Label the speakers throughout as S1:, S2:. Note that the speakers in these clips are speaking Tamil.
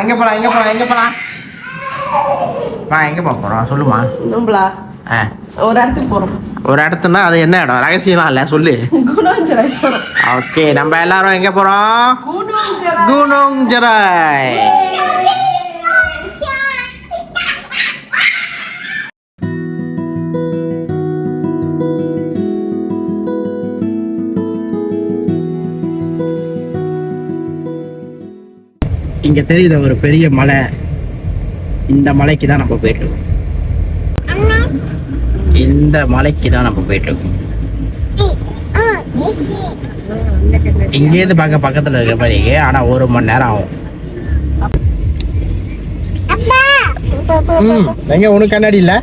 S1: எங்கே போகலாம் எங்கே போக போகிறோம் சொல்லுமா?
S2: நம்மளா ஒரு இடத்துக்கு போகிறோம்.
S1: ஒரு இடத்துனா அது என்ன இடம்? ரகசியம்லாம் இல்லை, சொல்லு.
S2: குணோஞ்சராய் போகிறோம்.
S1: ஓகே, நம்ம எல்லாரும் எங்கே போகிறோம்? குணோஞ்சராய். இங்கே தெரியுது ஒரு பெரிய மலை. இந்த மலைக்கு தான் நம்ம போயிட்டுருக்கோம். இந்த மலைக்கு தான் நம்ம போயிட்டுருக்கோம். இங்கேருந்து பார்க்க பக்கத்தில் இருக்கிற மாதிரி, ஆனால் 1 மணி நேரம் ஆகும். எங்க உனக்கு கண்ணாடி இல்லை?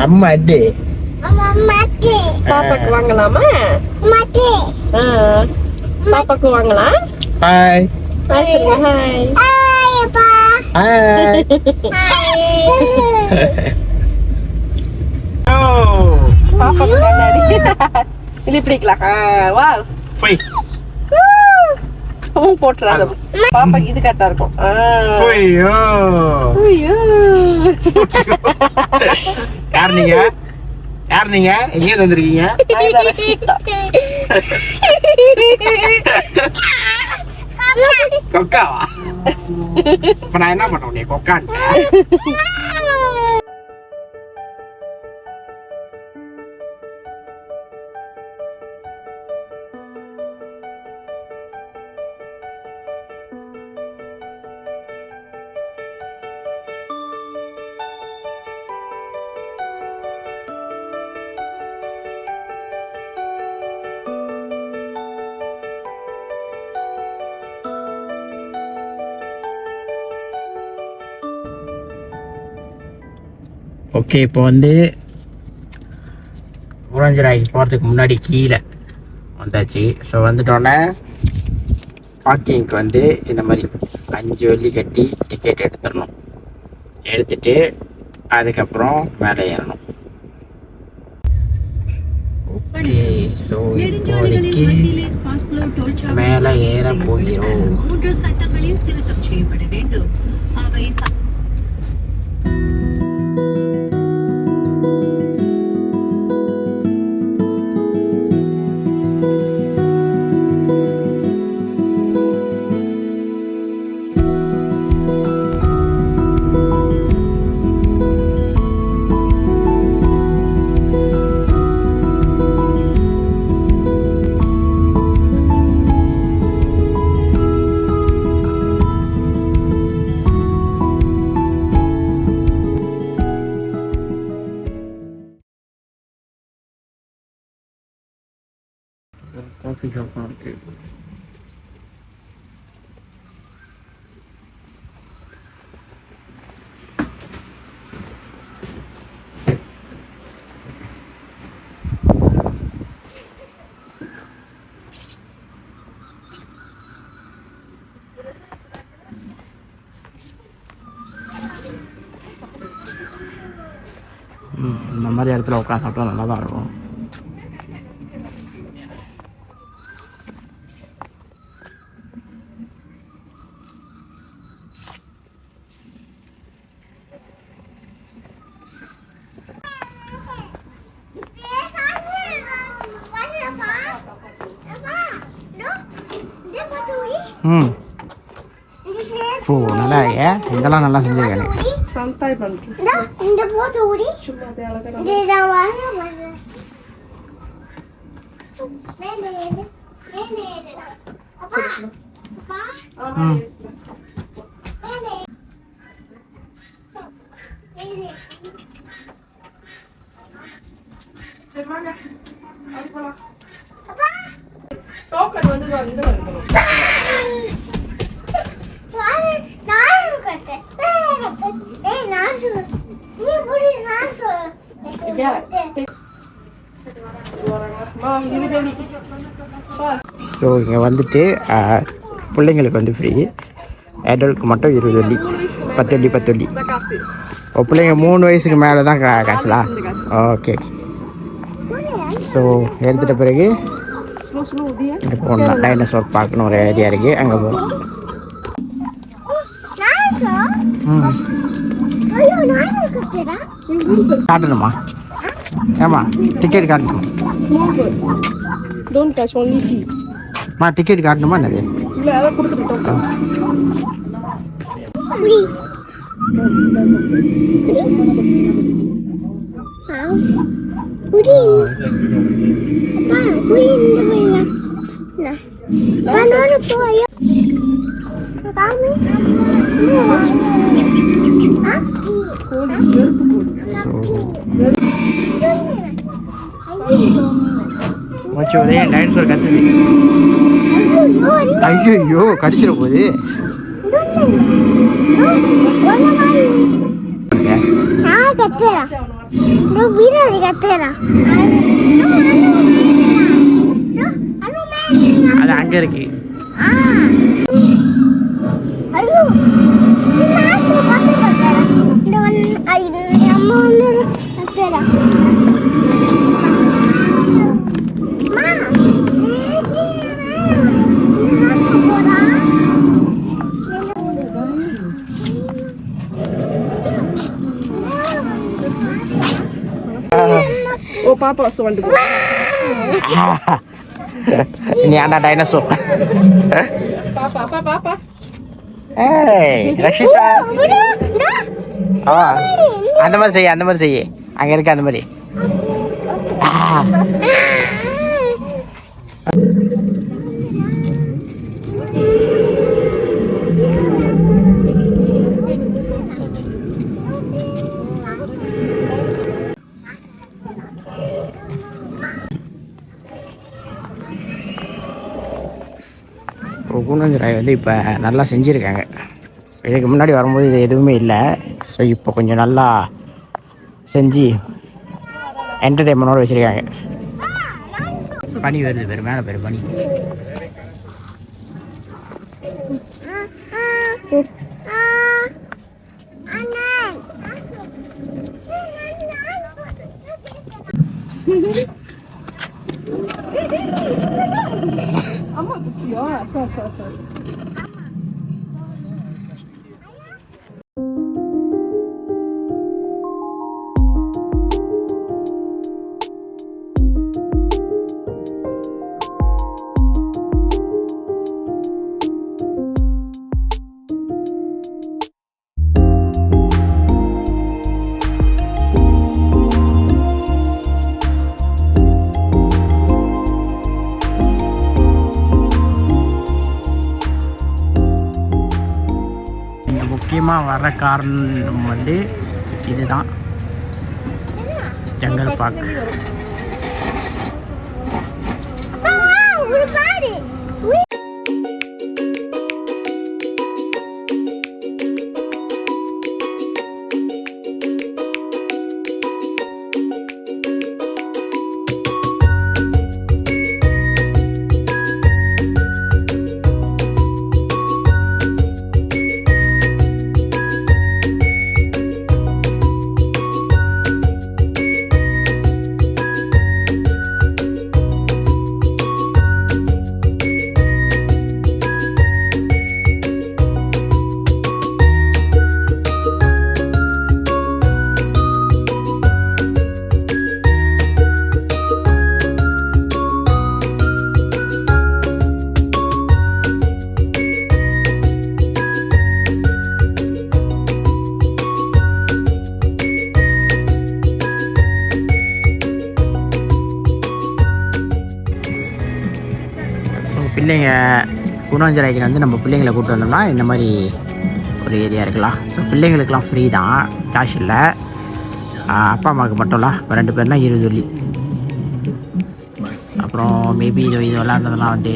S1: அம்மா அட்டி
S2: பாப்பாக்கு வாங்கலாமா? பாப்பாக்கு வாங்கலாம்.
S1: ஹாய்
S2: ஹாய் சொல்லுங்க. ஹாய் பாப்பாக்கு கண்ணாடி இது பிடிக்கலாம். வா
S1: போய்
S2: போட்டுறாத. பாப்பாக்கு இது கரெக்டா இருக்கும்.
S1: யார் நீங்க எங்கே வந்திருக்கீங்க? கொக்காவா? இப்ப நான் என்ன பண்ண உடனே கொக்கான்? ஓகே, இப்போ வந்து குணோஞ்சராய் போகிறதுக்கு முன்னாடி கீழே வந்தாச்சு. ஸோ வந்துட்டோன்னே பார்க்கிங்க்கு வந்து இந்த மாதிரி 5 வெள்ளி கட்டி டிக்கெட் எடுத்துடணும். எடுத்துட்டு அதுக்கப்புறம் மேலே ஏறணும். ஓகே, ஸோ இப்போதைக்கு மேலே ஏற போகிறோம்.
S3: 3 சட்டங்களில் திருத்தம் செய்யப்பட வேண்டும். அவை
S1: காஃபி ஷாப் தான் இருக்கு. இந்த மாதிரி இடத்துல உட்காந்து சாப்பிட்டா நல்லா தான் இருக்கும். ஓ, நல்லா இருக்கே. இதெல்லாம் நல்லா செஞ்சுருக்காங்க.
S2: சந்தாய் பண்ணுறேன். சும்மா டோக்கன் வந்து வந்து வரணும்.
S1: ஸோ இங்கே வந்துட்டு பிள்ளைங்களுக்கு வந்து ஃப்ரீ, அடல்ட்க்கு மட்டும் 20 வெள்ளி, 10 வெள்ளி 10 வெள்ளி. ஓ, பிள்ளைங்க 3 வயசுக்கு மேலே தான் காசுலா? Okay okay. ஸோ எடுத்துகிட்ட பிறகு
S2: slow, dear.
S1: இங்கே போகணும் டைனோசர் பார்க்கணும் ஒரு ஏரியா இருக்குது அங்கே போகணும். காட்டணுமா? ஏம்மா டிக்கெட் காட்டணுமா?
S2: Small bird. Don't touch, only see.
S1: Ticket காட்டணுமா என்னது?
S2: இல்ல அத கொடுத்துட்டோம்.
S1: வச்சு உதயம் டைனோசர் கத்துது. ஐயோ கடிச்சிட போகுது. அது அங்க இருக்கு.
S2: Oh, Papa also want to go.
S1: Ini anak dinosaur.
S2: Papa.
S1: Hey, Rashida. Oh, அந்த மாதிரி செய்ய. அங்க இருக்கு அந்த மாதிரி. கூனஞ்சராய் வந்து இப்போ நல்லா செஞ்சுருக்காங்க. இதுக்கு முன்னாடி வரும்போது இது எதுவுமே இல்லை. ஸோ இப்போ கொஞ்சம் நல்லா செஞ்சு என்டர்டெயின்மெண்டோடு வச்சுருக்காங்க. பனி வருது பேர் மேலே பேர் பனி.
S2: அம்மா குச்சியா? சரி.
S1: முக்கியமாக வர காரணம் வந்து இதுதான், ஜங்கல் பார்க். பிள்ளைங்க கூனாஞ்சராய்க்கு வந்து நம்ம பிள்ளைங்களை கூப்பிட்டு வந்தோம்னா இந்த மாதிரி ஒரு ஏரியா இருக்கலாம். ஸோ பிள்ளைங்களுக்கெல்லாம் ஃப்ரீ தான், காசு இல்லை. அப்பா அம்மாவுக்கு மட்டும்ல 2 பேர்னா 20 வெள்ளி. அப்புறம் மேபி இது விளாட்றதெல்லாம் வந்து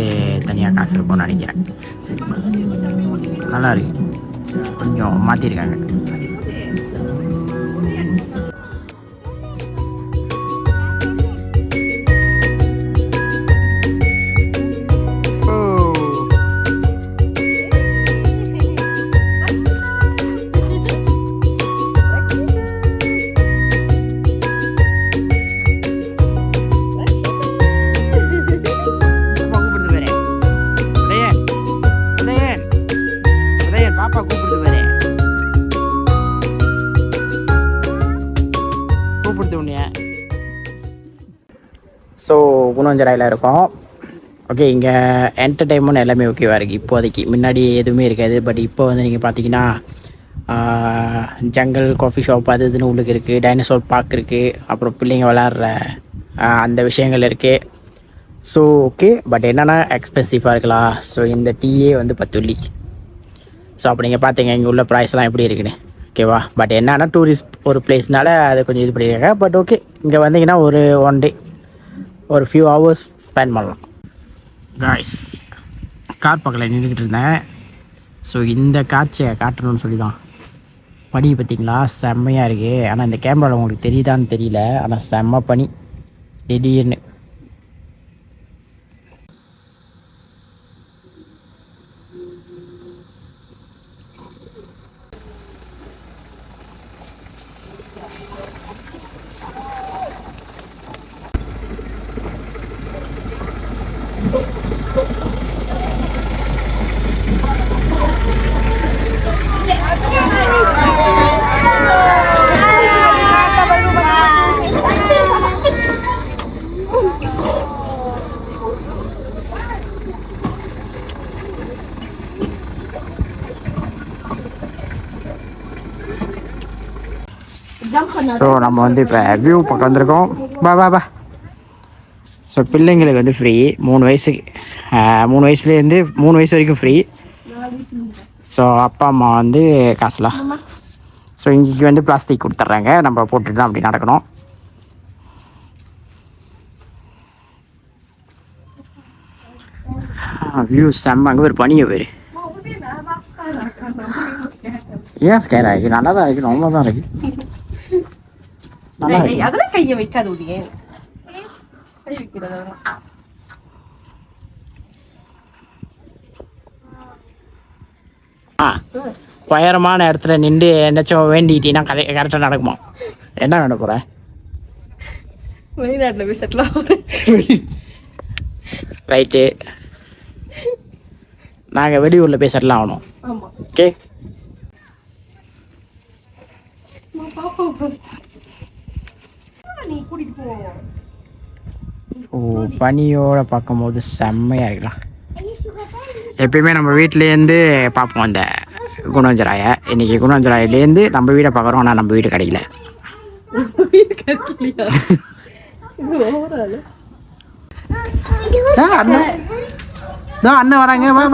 S1: தனியாக காசு இருக்கும்னு நினைக்கிறேன். நல்லா இருக்கு, கொஞ்சம் மாற்றிருக்காங்க. உன்னைய. ஸோ குணஞ்சராயில் இருக்கோம். ஓகே, இங்கே என்டர்டைன்மெண்ட் எல்லாமே ஓகேவா இருக்குது இப்போதைக்கு. முன்னாடி எதுவுமே இருக்காது. பட் இப்போ வந்து நீங்கள் பார்த்தீங்கன்னா ஜங்கல் காஃபி ஷாப் அது இதுன்னு உள்ளுக்கு இருக்குது. டைனோசர் பார்க் இருக்குது. அப்புறம் பிள்ளைங்க விளாட்ற அந்த விஷயங்கள் இருக்குது. ஸோ ஓகே, பட் என்னென்னா எக்ஸ்பென்சிவாக இருக்கலாம். ஸோ இந்த டீயே வந்து 10 வெள்ளி. ஸோ அப்போ நீங்கள் பார்த்தீங்க இங்கே உள்ள ப்ரைஸ்லாம் எப்படி இருக்குன்னு. ஓகேவா? பட் என்னன்னா டூரிஸ்ட் ஒரு பிளேஸ்னால அதை கொஞ்சம் இது பண்ணியிருக்காங்க. பட் ஓகே, இங்கே வந்தீங்கன்னா ஒரு 1 டே ஒரு ஃபியூ ஹவர்ஸ் ஸ்பெண்ட் பண்ணலாம். காய்ஸ், கார் பக்கத்தில் நின்றுக்கிட்டு இருந்தேன். ஸோ இந்த காட்சியை காட்டணும்னு சொல்லி தான். பனி பார்த்தீங்களா, செம்மையாக இருக்குது. ஆனால் இந்த கேமராவில் உங்களுக்கு தெரியுதான்னு தெரியல. ஆனால் செம்ம பனி திடீர்னு. ஸோ நம்ம வந்து இப்போ வியூ பக்கம் வந்திருக்கோம். பா. ஸோ பிள்ளைங்களுக்கு வந்து ஃப்ரீ 3 வயசுக்கு 3 வயசுலேருந்து 3 வயசு வரைக்கும் ஃப்ரீ. ஸோ அப்பா அம்மா வந்து காசுலாம். ஸோ இன்றைக்கி வந்து பிளாஸ்டிக் கொடுத்துட்றாங்க. நம்ம போட்டுட்டு தான் அப்படி நடக்கணும். வியூ செம்ம. அங்கே ஒரு பனியை பேர் ஏன் ஸ்கேர் ஆகி நல்லா தான் இருக்குது. ரொம்ப தான் இருக்குது.
S2: அதெல்லாம் கையை வைக்காது. கை வைக்கிறது
S1: உயரமான இடத்துல நின்று என்னச்சும் வேண்டிக்கிட்டீங்கன்னா கரெக்டாக நடக்குமா? என்ன வேண்ட போகிற?
S2: வெளிநாட்டில் போய் செட்டில்
S1: ரைட்டு, நாங்கள் வெளியூரில் போய் செட்டில் ஆகணும்.
S2: ஆமாம்.
S1: ஓகே,
S2: நீ கூட்டிகிட்டு போ.
S1: ஓ, பனியோட பார்க்கும்போது செம்மையாக இருக்கலாம். எப்பயுமே நம்ம வீட்டிலேருந்து பார்ப்போம் அந்த குணவஞ்சராயை. இன்றைக்கி குணவஞ்சராயிலேருந்து நம்ம வீடை பார்க்குறோம். ஆனால் நம்ம வீடு கிடைக்கல. அண்ணன் வராங்க. வா.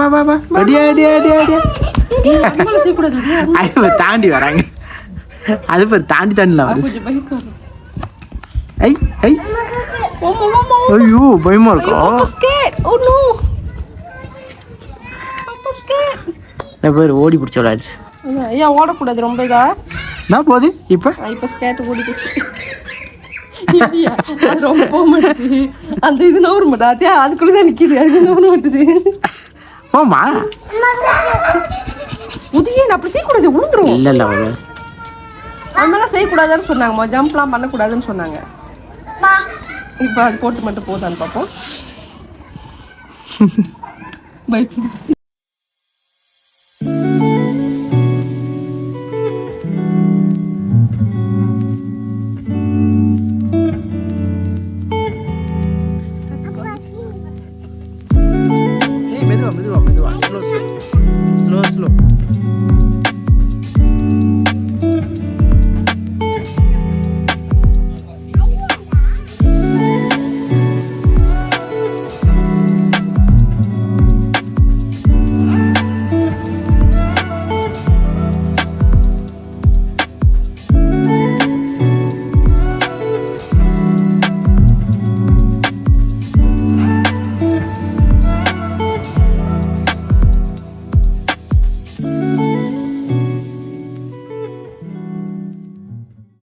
S1: தாண்டி வராங்க. அது பேர் தாண்டில வருது. ஐயோ, பயமா இருக்கும். பேர் ஓடி பிடிச்ச விளையாடுச்சு.
S2: ஏன் ஓடக்கூடாது? ரொம்ப இதா
S1: நான் போகுது.
S2: இப்போ ஸ்கேட் ஓடி போச்சு. ரொம்ப போக மாட்டேது. அந்த இது நவர மாட்டா. அதுக்குள்ளதான் நிக்குது. அது நவர மாட்டுது.
S1: போமா
S2: உதய அப்படி செய்யக்கூடாது. உழுந்துரும்.
S1: இல்ல
S2: அது மாதிரிலாம் செய்யக்கூடாதுன்னு சொன்னாங்க. ஜம்ப்லாம் பண்ணக்கூடாதுன்னு சொன்னாங்க. இப்போ அது போட்டு மட்டும் போதான்னு பார்ப்போம். பயப்படு.
S1: மெதுவா. ஸ்லோ.